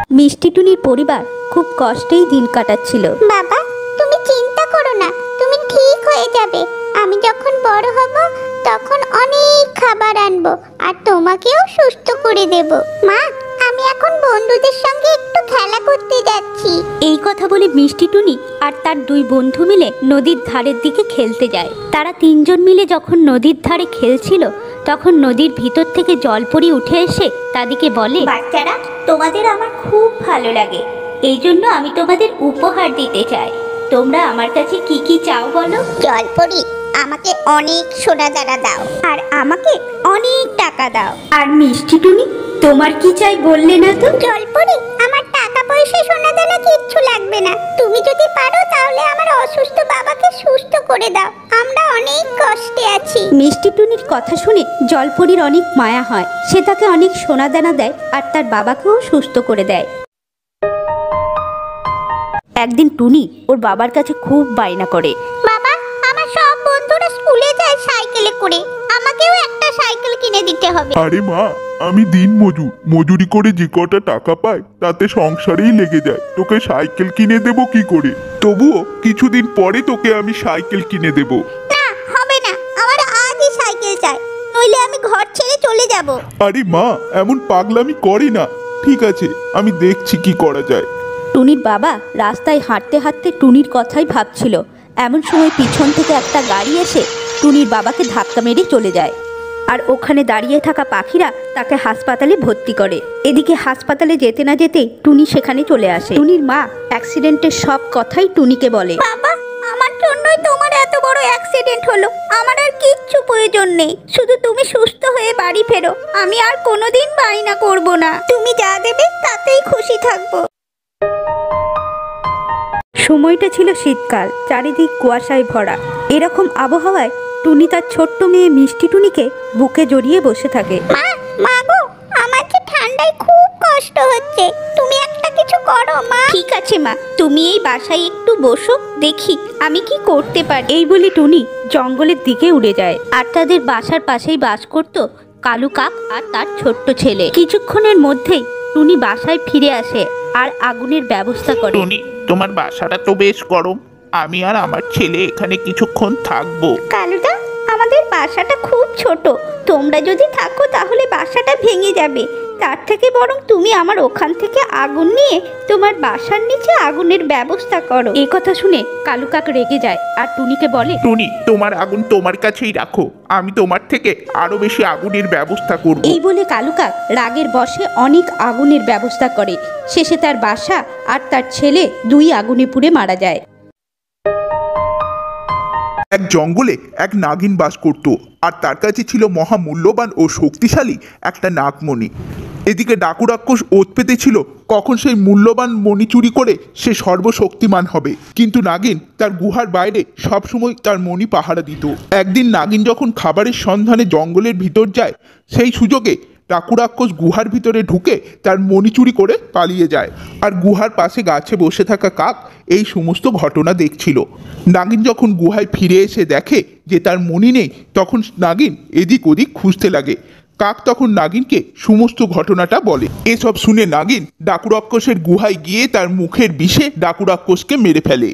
মিষ্টি টুনির পরিবার খুব কষ্টেই দিন কাটাচ্ছিল। বাবা, তুমি চিন্তা করো না, তুমি ঠিক হয়ে যাবে। আমি যখন বড় হব তখন অনেক খাবার আনবো আর তোমাকেও সুস্থ করে দেব। মা, আমি এখন বন্ধুদের সঙ্গে একটু খেলা করতে যাচ্ছি। এই কথা বলে মিষ্টি টুনি আর তার দুই বন্ধু মিলে নদীর ধারের দিকে খেলতে যায়। তারা তিনজন মিলে যখন নদীর ধারে খেলছিল তখন নদীর ভিতর থেকে জলপরি উঠে এসে তাদেরকে বলে, বাচ্চারা, তোমাদের আমার খুব ভালো লাগে, এই জন্য আমি তোমাদের উপহার দিতে চাই। তোমরা আমার কাছে কি কি চাও বলো? জলপরি, আমাকে অনেক সোনা দানা দাও আর আমাকে অনেক টাকা দাও। আর মিষ্টি টুনি, তোমার কি চাই বললে না তো? জলপরি, আমার টাকা পয়সা সোনা দানা কিচ্ছু লাগবে না। তুমি যদি পারো তাহলে আমার অসুস্থ বাবাকে সুস্থ করে দাও, আমরা অনেক কষ্টে আছি। মিষ্টি টুনির কথা শুনে জলপরির অনেক মায়া হয়। সে তাকে অনেক সোনা দানা দেয় আর তার বাবাকেও সুস্থ করে দেয়। একদিন টুনি ওর বাবার কাছে খুব বায়না করে, বাবা, আমার সব বন্ধুরা স্কুলে যায় সাইকেলে করে, আমাকেও একটা সাইকেল কিনে দিতে হবে। আরে মা, আমি দিন মজুরি করে যে কটা টাকা পাই তাতে সংসারেই লেগে যায়, তোকে সাইকেল কিনে দেব কি করে? তবুও কিছুদিন পরে তোকে আমি সাইকেল কিনে দেব। না, হবে না, আমার আজই সাইকেল চাই, নইলে আমি ঘর ছেড়ে চলে যাব। আরে মা, এমন পাগলামি করে না। ঠিক আছে, আমি দেখছি কি করা যায়। টুনির বাবা রাস্তায় হাঁটতে হাঁটতে টুনির কথাই ভাবছিল। এমন সময় পিছন থেকে একটা গাড়ি এসে টুনির বাবাকে ধাক্কা মেরে চলে যায়। আর ওখানে দাঁড়িয়ে থাকা পাখিরা তাকে হাসপাতালে ভর্তি করে। এদিকে হাসপাতালে যেতে না যেতেই টুনি সেখানে চলে আসে। টুনির মা অ্যাক্সিডেন্টের সব কথাই টুনিকে বলে। বাবা, আমার জন্যই তোমার এত বড় অ্যাক্সিডেন্ট হলো, আমার আর কিচ্ছু প্রয়োজন নেই, শুধু তুমি সুস্থ হয়ে বাড়ি ফেরো, আমি আর কোনোদিন বায়না করব না। তুমি যা দেবে তাতেই খুশি থাকবো। সময়টা ছিল শীতকাল, চারিদিক কুয়াশায় ভরা। এরকম আবহাওয়ায় টুনি তার ছোট্ট মেয়ে মিষ্টি টুনিকে বুকে জড়িয়ে বসে থাকে। মা গো, আমার যে ঠান্ডায় খুব কষ্ট হচ্ছে, তুমি একটা কিছু করো মা। ঠিক আছে মা, তুমি এই বাসায় একটু বসো, দেখি আমি কি করতে পারি। এই বলে টুনি জঙ্গলের দিকে উড়ে যায়। আর তাদের বাসার পাশেই বাস করত কালু কাক আর তার ছোট্ট ছেলে। কিছুক্ষণের মধ্যেই টুনি বাসায় ফিরে আসে আর আগুনের ব্যবস্থা করে। টুনি, তোমার বাসাটা তো বেশ গরম, আমি আর আমার ছেলে এখানে কিছুক্ষণ থাকবো। কালুদা, আমাদের বাসাটা খুব ছোট, তোমরা যদি থাকো তাহলে বাসাটা ভেঙে যাবে। তার থেকে বরং তুমি আমার ওখান থেকে আগুন নিয়ে তোমার বাসার নিচে আগুনের ব্যবস্থা করো। এই কথা শুনে কালু কাক রেগে যায় আর টুনিকে বলে, টুনি, তোমার আগুন তোমার কাছেই রাখো, আমি তোমার থেকে আরো বেশি আগুনের ব্যবস্থা করব। এই বলে কালু কাক রাগের বশে অনেক আগুনের ব্যবস্থা করে। শেষে তার বাসা আর তার ছেলে দুই আগুনে পুড়ে মারা যায়। এক জঙ্গলে এক নাগিন বাস করত, আর তার কাছে ছিল মহামূল্যবান ও শক্তিশালী একটা নাগমণি। এদিকে ডাকু রাক্ষস ওত পেতে ছিল কখন সেই মূল্যবান মণি চুরি করে সে সর্বশক্তিমান হবে। কিন্তু নাগিন তার গুহার বাইরে সবসময় তার মণি পাহারা দিত। একদিন নাগিন যখন খাবারের সন্ধানে জঙ্গলের ভিতর যায়, সেই সুযোগে ডাকু রাক্ষস গুহার ভিতরে ঢুকে তার মণি চুরি করে পালিয়ে যায়। আর গুহার পাশে গাছে বসে থাকা কাক এই সমস্ত ঘটনা দেখছিল। নাগিন যখন গুহায় ফিরে এসে দেখে যে তার মণি নেই, তখন নাগিন এদিক ওদিক খুঁজতে লাগে। কাক তখন নাগিনকে সমস্ত ঘটনাটা বলে। এসব শুনে নাগিন ডাকু রাক্ষসের গুহায় গিয়ে তার মুখের বিষে ডাকু রাক্ষসকে মেরে ফেলে।